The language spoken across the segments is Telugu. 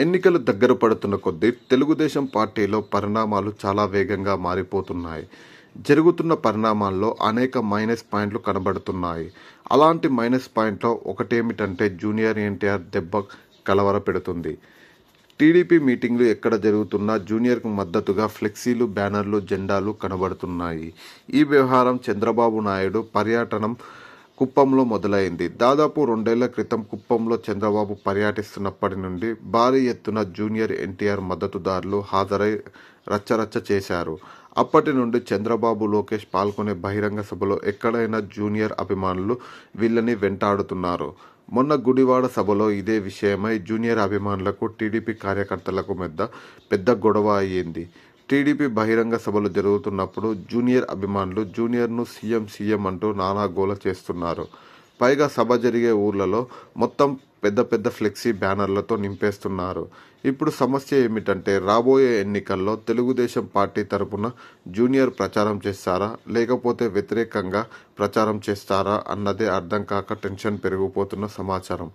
ఎన్నికలు దగ్గర పడుతున్న కొద్దీ తెలుగుదేశం పార్టీలో పరిణామాలు చాలా వేగంగా మారిపోతున్నాయి. జరుగుతున్న పరిణామాల్లో అనేక మైనస్ పాయింట్లు కనబడుతున్నాయి. అలాంటి మైనస్ పాయింట్లో ఒకటేమిటంటే జూనియర్ ఎన్టీఆర్ దెబ్బ కలవరపెడుతుంది. టీడీపీ మీటింగ్లు ఎక్కడ జరుగుతున్నా జూనియర్కు మద్దతుగా ఫ్లెక్సీలు, బ్యానర్లు, జెండాలు కనబడుతున్నాయి. ఈ వ్యవహారం చంద్రబాబు నాయుడు పర్యటనం కుప్పంలో మొదలైంది. దాదాపు 2 ఏళ్ల క్రితం కుప్పంలో చంద్రబాబు పర్యటిస్తున్నప్పటి నుండి భారీ ఎత్తున జూనియర్ ఎన్టీఆర్ మద్దతుదారులు హాజరై రచ్చరచ్చ చేశారు. అప్పటి నుండి చంద్రబాబు, లోకేష్ పాల్గొనే బహిరంగ సభలో ఎక్కడైనా జూనియర్ అభిమానులు వీళ్ళని వెంటాడుతున్నారు. మొన్న గుడివాడ సభలో ఇదే విషయమై జూనియర్ అభిమానులకు, టీడీపీ కార్యకర్తలకు మధ్య పెద్ద గొడవ అయ్యింది. టీడీపీ బహిరంగ సభలు జరుగుతున్నప్పుడు జూనియర్ అభిమానులు జూనియర్ను సీఎం అంటూ నానా గోల చేస్తున్నారు. పైగా సభ జరిగే ఊర్లలో మొత్తం పెద్ద పెద్ద ఫ్లెక్సీ, బ్యానర్లతో నింపేస్తున్నారు. ఇప్పుడు సమస్య ఏమిటంటే రాబోయే ఎన్నికల్లో తెలుగుదేశం పార్టీ తరపున జూనియర్ ప్రచారం చేస్తారా, లేకపోతే వ్యతిరేకంగా ప్రచారం చేస్తారా అన్నదే అర్థం కాక టెన్షన్ పెరిగిపోతున్న సమాచారం.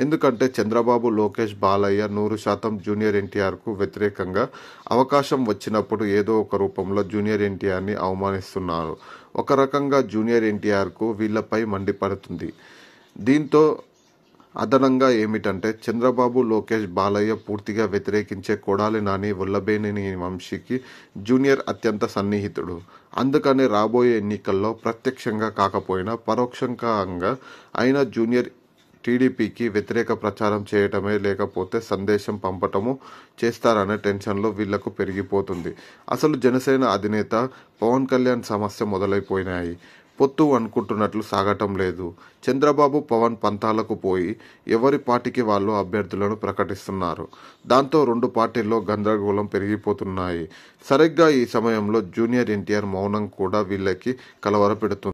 ఎందుకంటే చంద్రబాబు, లోకేష్, బాలయ్య 100% జూనియర్ ఎన్టీఆర్కు వ్యతిరేకంగా అవకాశం వచ్చినప్పుడు ఏదో ఒక రూపంలో జూనియర్ ఎన్టీఆర్ని అవమానిస్తున్నారు. ఒక రకంగా జూనియర్ ఎన్టీఆర్కు వీళ్లపై మండిపడుతుంది. దీంతో అదనంగా ఏమిటంటే చంద్రబాబు, లోకేష్, బాలయ్య పూర్తిగా వ్యతిరేకించే కొడాలి నాని, వల్లభనేని వంశీకి జూనియర్ అత్యంత సన్నిహితుడు. అందుకనే రాబోయే ఎన్నికల్లో ప్రత్యక్షంగా కాకపోయినా పరోక్షంగా అయినా జూనియర్ టీడీపీకి వ్యతిరేక ప్రచారం చేయటమే, లేకపోతే సందేశం పంపటము చేస్తారనే టెన్షన్లో వీళ్లకు పెరిగిపోతుంది. అసలు జనసేన అధినేత పవన్ కళ్యాణ్ సమస్య మొదలైపోయినాయి. పొత్తు అనుకుంటున్నట్లు సాగటం లేదు. చంద్రబాబు, పవన్ పంతాలకు పోయి ఎవరి పార్టీకి వాళ్ళు అభ్యర్థులను ప్రకటిస్తున్నారు. దాంతో 2 పార్టీల్లో గందరగోళం పెరిగిపోతున్నాయి. సరిగ్గా ఈ సమయంలో జూనియర్ ఎన్టీఆర్ మౌనం కూడా వీళ్ళకి కలవరపెడుతుంది.